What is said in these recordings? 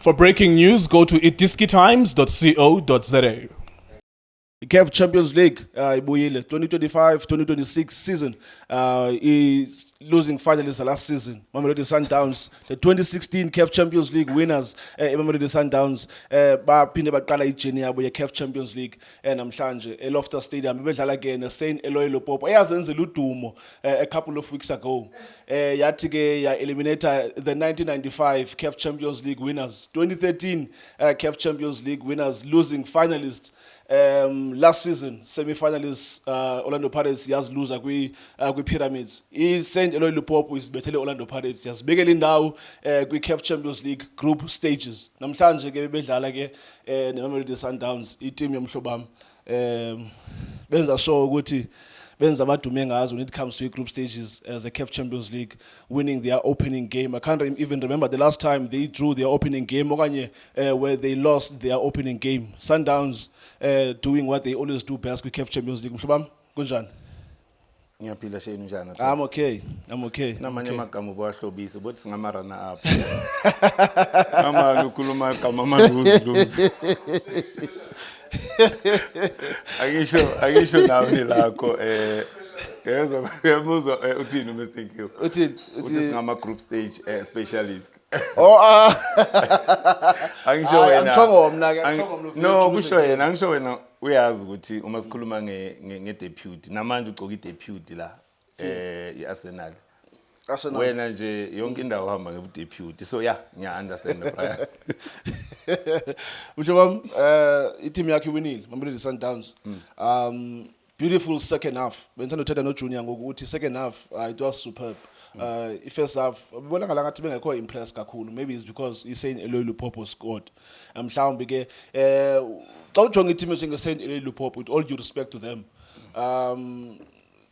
For breaking news, go to itiskitimes.co.za. CAF Champions League, ibuyile 2025-2026 season, is losing finalists last season. Mamelodi Sundowns, the 2016 CAF Champions League winners, Mamelodi Sundowns, baphinde baqala ijeni yabo ye-CAF Champions League namhlanje eLoftus Stadium bedlala ke neSaint Eloy Lupopo eyazenzela udumo a couple of weeks ago. Yathi ke ya eliminate the 1995 CAF Champions League winners, 2013 CAF Champions League winners, losing finalists. Last season, semi-finalists, Orlando Pirates yas loser kwi Pyramids. Saint Eloy Lupopo is bethele Orlando Pirates yas bekele indawo kwi CAF Champions League group stages. Namhlanje ke bedlala ke neMamelodi Sundowns i-team yomhlobam. Benza sure ukuthi benza abadume ngazo when it comes to group stages as a CAF Champions League, winning their opening game. I can't even remember the last time they drew their opening game okanye where they lost their opening game. Sundowns doing what they always do best with CAF Champions League. Mhlobam, kunjani? Ngiyaphila sheni njani? I'm okay. Namanye amagama obahlobisa bothi singamarana up. Mama ukhuluma igama amaluzi. Akisho nawe lakho ngiyazwa uthini Mr. Nkill. Uthi singama group stage specialist. Angisho wena. No, kusho yena, angisho wena uyazi ukuthi uma sikhuluma nge-deputy namanje ugcoka i-deputy la i-Arsenal. Wena nje yonke indawo uhamba ngebudeputy. So yeah, ngiya understand the prior. Mhlobam, i-team yakhe iwinile, Mamelodi Sundowns. Beautiful second half. Benzani uthetha no Junior ngokuthi second half it was superb. First half ubona ngathi bengekho impressed kakhulu. Maybe it's because he's saying Eloy Lupopo scored. Mhlawumbe ke xa ujonga i-team njenge Saint Eloy Lupopo, with all due respect to them.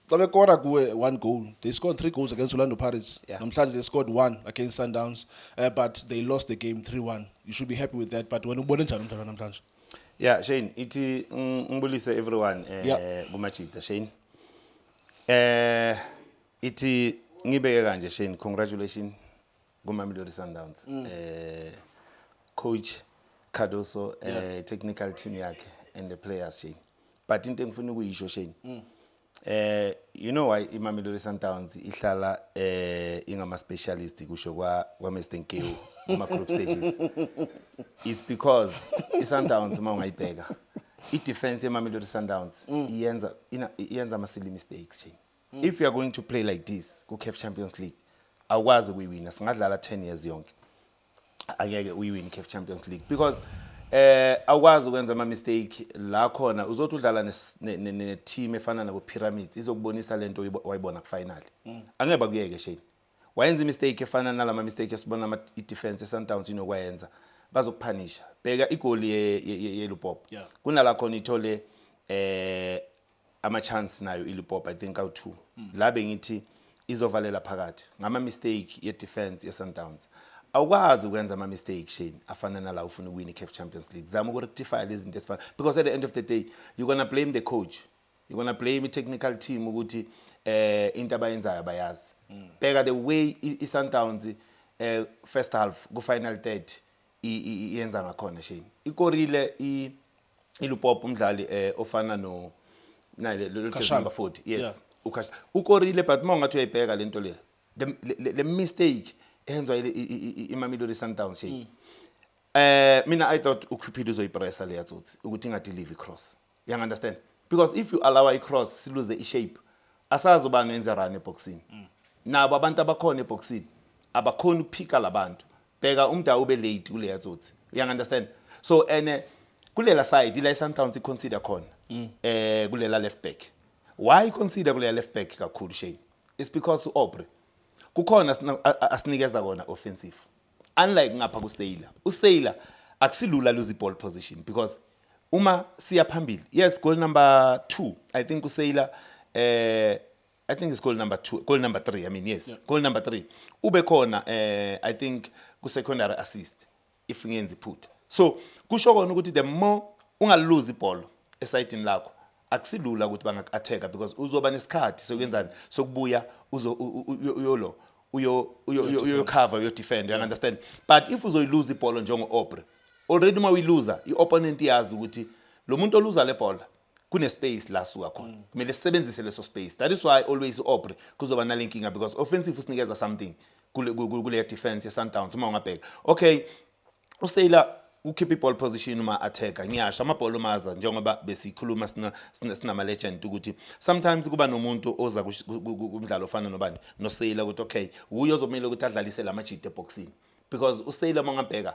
They scored one goal. They scored 3 goals against Orlando Pirates. Namhlanje they scored 1 against Sundowns, but they lost the game 3-1. You should be happy with that. But when ubone njani umdlalo namhlanje? Yeah, Shane, ithi ngibulise everyone kumajita Shane. Ithi ngibeke kanje Shane, congratulations kuMamelodi Sundowns. Coach Cardoso, technical team yakhe and the players Shane. But into engifuna ukuyisho Shane. You know why iMamelodi Sundowns ihlala ingama specialist kusho kwa Mr. Nkill kuma group stages. It's because iSundowns uma ungayibheka i-defense yeMamelodi Sundowns iyenza ama silly mistakes. If you are going to play like this ku CAF Champions League, awukwazi ukuyiwina. Singadlala 10 years yonke angeke uyiwine CAF Champions League because awukwazi ukwenza ama mistake la khona uzothi udlala ne team efana nabo Pyramids izokubonisa lento wayibona ku final. Angeke bakuyeke Shane. Wayenza imistake efana nalama mistake esibona ama defense eSundowns inokwayenza bazokuphanisha. Bheka igoal ye Lupopo. Kunala khona ithole ama chance nayo iLupopo, I think awu2. La bengithi izovalela phakathi ngama mistake ye defense yeSundowns. Awukwazi ukwenza ama mistake Shane afana nala ufuna uwin iCAF Champions League. Zama ukurectify lezi zinto esifana because at the end of the day you're going to blame the coach. You're going to blame the technical team ukuthi into abayenzayo bayazi. Bheka the way iSundowns first half ku final third iyenza ngakhona Shane. Ikorile iLupopo umdlali ofana no nale number 40. Yes. Ukorile but mongathi uyayibheka lento le. The mistake enzwa iMamelodi Sundowns Shane. Mina I thought uCupido uzoyipressa le yatsotsi ukuthi inga deliver cross. You understand? Because if you allow a cross si lose the shape, asazi ubani wenza run eboxini. Nabo abantu abakhona eboxini abakhona ukuphika labantu. Bheka umda ube late kule yatsotsi. You understand? So kulela side ila iSundowns iconsider khona kulela left back. Why consider kulela left back kakhulu Shane? It's because uObre kukhona asinikeza kona offensive. Unlike ngapha kuSailor. uSailor akusilula lose ball position because uma siya phambili. Yes, goal number 2. I think kuSailor I think it's goal number 2, goal number 3. I mean yes, goal number 3. Ube khona I think ku secondary assist if ngenzi put. So kusho kona ukuthi the more ungalose iball esayidini lakho akusilula ukuthi banga attacker because uzoba nesikhathi sokwenzani sokubuya uyolo uyo cover uyo defend, you understand? But if uzoyiluza ibhola njengo Aubrey, already uma uyiluza i-opponent yazi ukuthi lo muntu oluza le bhola kune space la suka khona, kumele sisebenzise leso space. That is why always Aubrey kuzoba na linking because offensive usinikeza something kule defense ye-Sundowns uma ungabheka. Okay, uSailor ukeep iball position uma attacker, ngiyasho amabhola umaza njengoba besikhuluma sinama legend ukuthi sometimes kuba nomuntu oza kumdlalo ofana nobani noSailor ukuthi okay uye ozomela ukuthi adlalise lamajita eboxini because uSailor mangabheka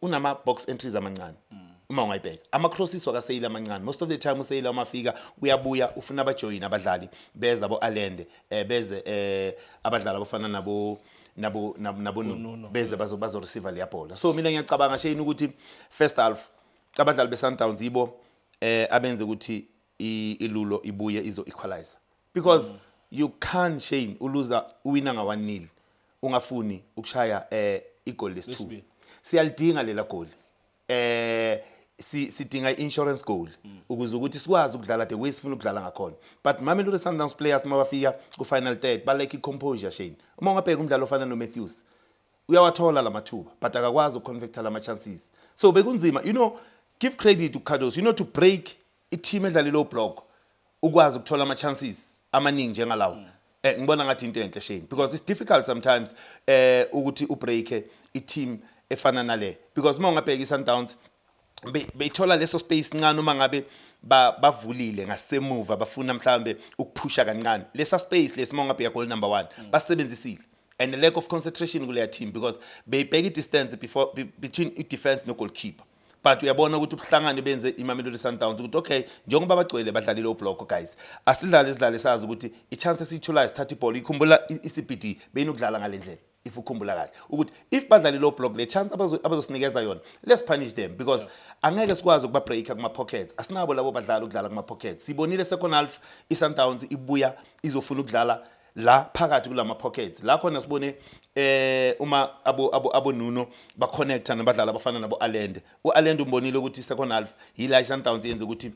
unama box entries amancane. Uma ungayibheka ama crosses wakaSailor amancane, most of the time uSailor umafika uyabuya ufuna abajoin abadlali beza abo Allende beze abadlali abafana nabo beze bazo receiver le bhola. So mina ngiyacabanga Shane ukuthi first half abadlali beSundowns yibo abenze ukuthi ilulo ibuye izo equalizer because you can't Shane uluza uwina nga 1-0 ungafuni ukushaya igoli lesi2. Siyalidinga lela goal. Sidinga insurance goal ukuze ukuthi sikwazi ukudlala the way sifuna ukudlala ngakhona. But Mamelodi Sundowns players mabafika ku final third balike composure Shane. Uma ungabheka umdlalo ofana no Matthews uyawathola lamathuba but akakwazi ukuconvert lama chances. So bekunzima, you know, give credit to Kados, you know, to break I team edlala low block ukwazi ukuthola ama chances amaningi njengalawo. Ngibona ngathi into enhle Shane because it's difficult sometimes ukuthi ubreak I team efana nale because uma ungabheka iSundowns beyithola leso space ncane uma ngabe bavulile ngasemuva bafuna mhlambe ukuphusha kancane lesa space lesi uma ngabheka goal number 1 basebenzisile and the lack of concentration kule team because beyibheka distance between defense no goalkeeper. But uyabona ukuthi ubuhlangane benze iMamelodi Sundowns ukuthi okay njengoba bagcwele badlala lo block guys asidlale isidlale sazi ukuthi I chance esithola isithatha ibhola ikhumbula iCBD beyinokudlala ngalendlela if ukhumbula kahle ukuthi if badlala lo block le chance abazosinikeza yona let's punish them because angeke sikwazi ukuba breaka kuma pockets asinabo labo badlala ukudlala kuma pockets. Sibonile second half iSundowns ibuya izofuna ukudlala la phakathi kulama pockets la khona sibone uma abo Nuno ba connecta nabadlali abafana nabo Allende. uAllende umbonile ukuthi second half yila iSundowns yenza ukuthi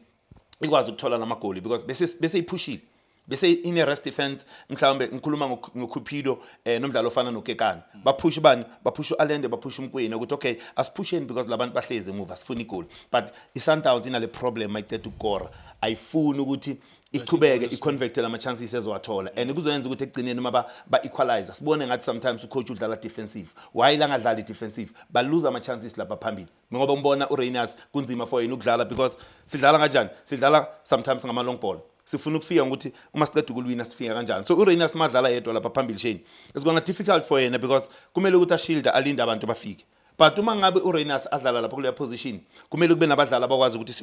ikwazi ukuthola lama goal because bese iphushile bese in a rest defense mhlawumbe ngikhuluma ngoCupido nomdlalo ofana noKekana baphusha bani baphusha uAllende baphusha uMkwena ukuthi okay asiphusheni because labantu bahleze move asifuni goal but iSundowns ina le problem mayicethe ukukora ayifuni ukuthi iqhubeke iconvert lama chances ezowathola and kuzoyenza ukuthi egcineni uma ba equalizer sibone ngathi sometimes ucoach udlala defensive why la ngadlala defensive ba lose ama chances lapha phambili ngoba umbona uReyners kunzima for yena ukudlala because sidlala kanjani sidlala sometimes ngama long ball sifuna ukufika ukuthi uma siqeda ukulwina sifika kanjani so uReyners madlala yedwa lapha phambili Shane it's gonna difficult for yena because kumele ukuthi ashilda alinde abantu bafike. But uma ngabe uReyners adlala lapha kule position kumele kube nabadlali abakwazi ukuthi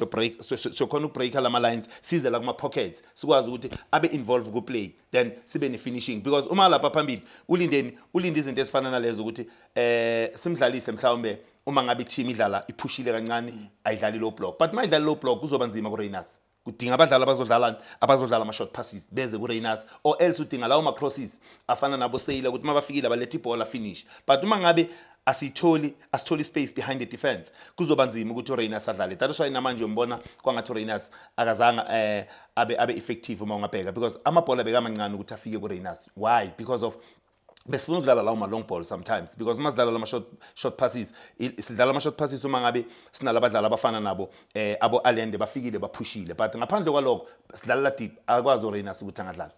siyokhona ukubreaka lama lines size la kuma pockets sikwazi ukuthi abe involved ku play then sibe ne finishing because uma lapha phambili ulinde izinto ezifana nalezo ukuthi simdlalise mhlawumbe uma ngabe team idlala iphushile kancane ayidlali low block but mayidlali low block kuzoba nzima kuReyners kudinga abadlali abazodlala ama short passes beze kuReyners or else udinga lawo ma crosses afana nabo Sailor ukuthi mabafikile balethe ibhola finish but uma ngabe asitholi space behind the defense kuzoba nzima ukuthi uReyners adlale. That is why namanje umbona kwangathi uReyners akazanga abe effective uma ungabheka because amabhola bekamancane ukuthi afike kuReyners. Why? Because of besifuna ukudlala lawo ma long ball sometimes because uma sidlala lama short passes sidlala ama short passes uma ngabe sinalabadlali abafana nabo abo Allende bafikile baphushile but ngaphandle kwalokho sidlala deep akwazi uReyners ukuthi angadlala.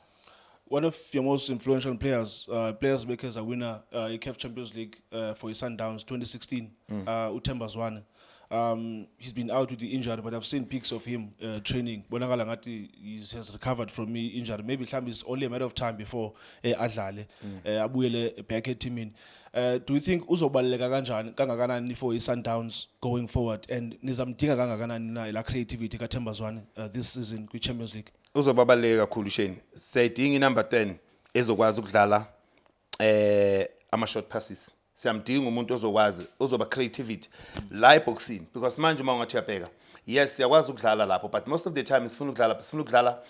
One of your most influential players makers a winner CAF Champions League for Sundowns 2016, Uthemba Zwane. He's been out with the injury, but I've seen pics of him training. Bonakala ngathi he has recovered from the injury. Maybe it's only a matter of time before adlale abuyele back eteamini. Do you think uzobaleka kangakanani for Sundowns going forward and nizamdinga kangakanani na la creativity kaThemba Zwane this season kwi Champions League? Uzobabaleka kakhulu Shane. Sayidinga number 10 ezokwazi ukudlala ama short passes. Siyamdinga umuntu ozokwazi ozoba creativity la eboxini because manje uma ungathi uyabheka yes siyakwazi ukudlala lapho but most of the time sifuna ukudlala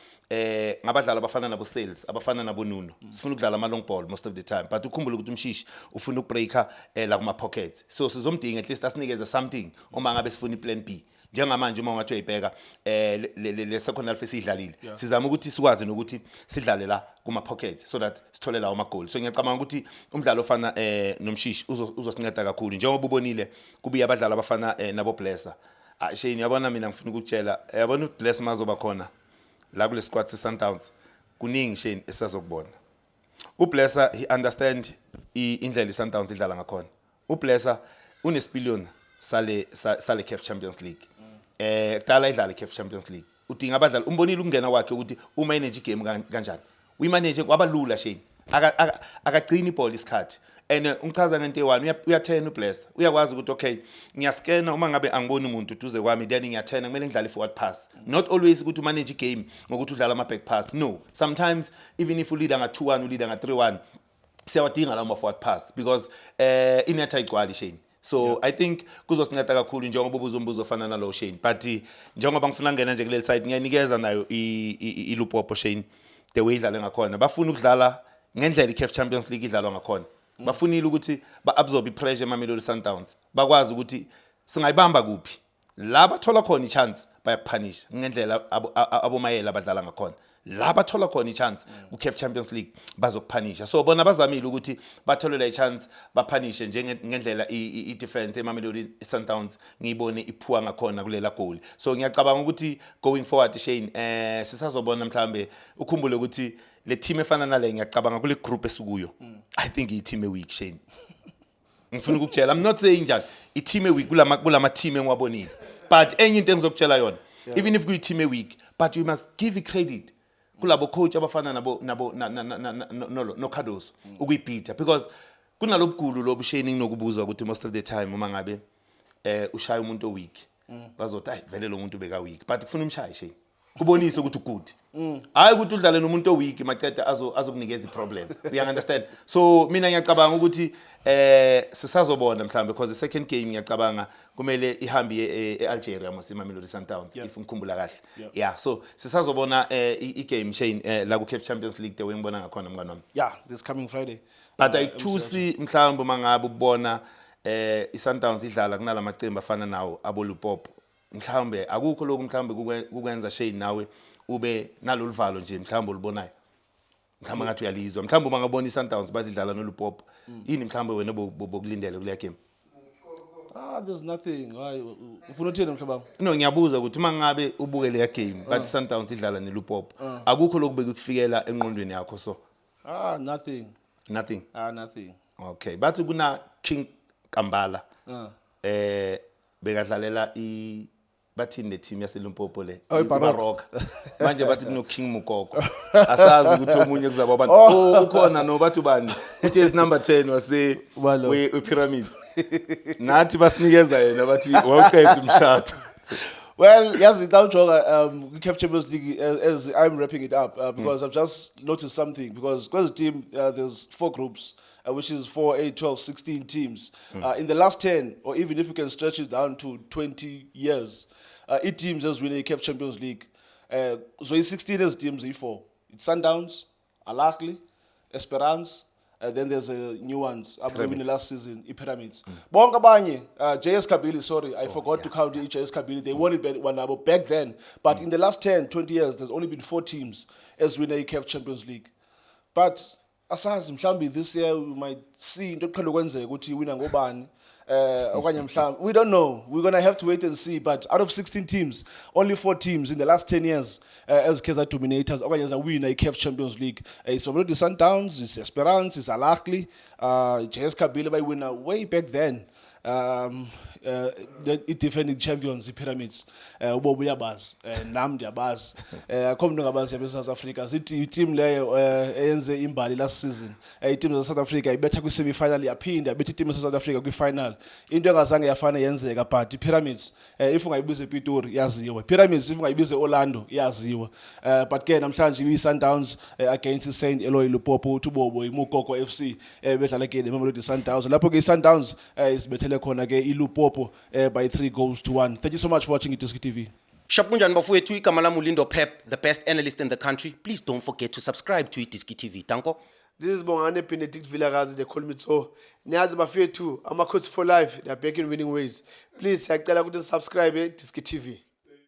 ngabadlali abafana nabo Sales abafana nabo Nuno sifuna ukudlala ama long ball most of the time but ukhumbule ukuthi umshishi ufuna ukubreaka la kuma pockets so sizomdinga at least asinikeze something uma ngabe sifuna iplan B njengamanje uma ungathi uyibheka le second half esidlalile sizama ukuthi sikwazi nokuthi sidlale la kuma pockets so that sithole lawo ama goal so ngiyacabanga ukuthi umdlalo ofana nomshishi uzosinceda kakhulu njengoba ubonile kubuye abadlali abafana nabo Blesser Shane yabona mina ngifuna ukutshela yabona uBless mazoba khona la kule squad seSundowns kuningi Shane esazokubona uBlesser he understand indlela iSundowns idlala ngakhona uBlesser unesipiliyoni sale CAF Champions League kudala idlala iCAF Champions League udinga abadlali umbonile ukungena kwakhe ukuthi umanage igame kanjani uyimanage kwabalula Shane akagcina ibhola isikhathi and ungichaza ngento eyi1 uyathena uBlesser uyakwazi ukuthi okay ngiyaskena uma ngabe angiboni umuntu duze kwami then ngiyathena kumele ngidlale forward pass not always ukuthi umanage igame ngokuthi udlala ama back pass no sometimes even if uleader nga2-1 uleader nga3-1 siyawadinga lawo ma forward pass because inetha igcwali Shane so I think kuzosinceda kakhulu njengoba ubuzombuzo ofana nalo Shane but njengoba ngifuna ngena nje kuleli side ngiyanikeza nayo iLupopo Shane the way idlala ngakhona bafuna ukudlala ngendlela iCAF Champions League idlalwa ngakhona bafunile ukuthi ba-absorb ipressure eMamelodi Sundowns bakwazi ukuthi singayibamba kuphi la bathola khona ichance bayakuphanisha ngendlela abomayela abadlala ngakhona la bathola khona ichance kuCAF Champions League bazokuphanisha so bona bazamile ukuthi batholela ichance baphanishe ngendlela idefense eMamelodi Sundowns ngiyibone iphuwa ngakhona kulela goal so ngiyacabanga ukuthi going forward Shane sisazobona mhlambe ukhumbule ukuthi le team efana nale ngiyacabanga kule group esikuyo I think i team week Shane ngifuna ukukutshela I'm not saying njalo i team week kulama team engiwabonile but enye into engizokutshela yona even if kuyi team week but you must give it credit kulabo coach abafana nabo no Cardoso ukuyibheatha because kunalobugulu lobusheni nginokubuzwa ukuthi most of the time uma ngabe ushaya umuntu oweak bazothi ay vele lo muntu beka weak but kufuna umshaye Shane kubonisa ukuthi good hayi ukuthi udlale nomuntu oweak maceda azokunikeza iproblem you understand so mina ngiyacabanga ukuthi sisazobona mhlambe because the second game ngiyacabanga kumele ihambi eAlgeria moseMamelodi Sundowns if ngikhumbula kahle yeah so sisazobona igame Shane la ku CAF Champions League the way ngibona ngakhona mngani wami yeah this coming Friday but ayithusi mhlambe mangabe ubona iSundowns idlala kunala macembu afana nawo aboLupopo mhlambe akukho lokho mhlambe kukwenza Shane nawe ube naloluvalo nje mhlambe ulibonayo mhlambe ngathi uyalizwa mhlambe uma ngabona iSundowns bazidlala noLupopo yini mhlambe wena bokulindele kule game there's nothing ufuna uthini mhlaba no ngiyabuza ukuthi mangabe ubuke le game but Sundowns idlala neLupopo akukho lokho bekufikela enqondweni yakho so nothing nothing okay bathi kuna King Kambala bekadlalela bathini team yaseLimpopo le iBaroka manje bathi kuno King Mukoko asazi ukuthi omunye kuzaba abantu ukhona no bathu bani uthi is number 10 wase we Pyramids nathi basinikeza yena bathi wawuqeda umshado well yazi dawujoga CAF Champions League as I'm wrapping it up because I've just noticed something because the team there's 4 groups which is 4, 8, 12, 16 teams. In the last 10, or even if you can stretch it down to 20 years, 8 teams has won a CAF Champions League. So it's 16 as teams, E4. It's Sundowns, Al Ahly, Esperance, then there's new ones after winning last season, Pyramids. Bonga Banye, JS Kabili, sorry, I forgot to count JS Kabili. They won it back then. But in the last 10, 20 years, there's only been 4 teams as win a CAF Champions League. But asazi mhlambi this year we might see into eqhele kwenzeka ukuthi wina ngobani okanye mhlambi we don't know we're going to have to wait and see but out of 16 teams only 4 teams in the last 10 years as Kaizer Dominators okanye as a winner CAF Champions League it's already Sundowns it's Esperance it's Al Ahly JS Kabili by winner way back then the defending champions iPyramids ubobu yabazi nami ndiyabazi akho umuntu ngabazi yabe South Africa sithi team leyo eyenze imbali last season team za South Africa ibetha kwi semi final yaphinda bethe team za South Africa kwi final into engazange yafana yenzeka but iPyramids if ungayibiza ePitori yaziwa Pyramids if ungayibiza eOrlando yaziwa but ke namhlanje iSundowns against Saint Eloy Lupopo uTubobo iMukoko FC bedlala ke neMamelodi Sundowns lapho ke iSundowns isibethele khona ke iLupopo by 3-1. Thank you so much for watching iDisky TV. Shapunjani bafowethu igama lami uLindo Pep, the best analyst in the country. Please don't forget to subscribe to iDisky TV. Danko. This is Bongane Benedict Villagazi, they call me so. Niyazi bafethu, Amakhosi for life, they are back in winning ways. Please, siyacela ukuthi subscribe Diski TV.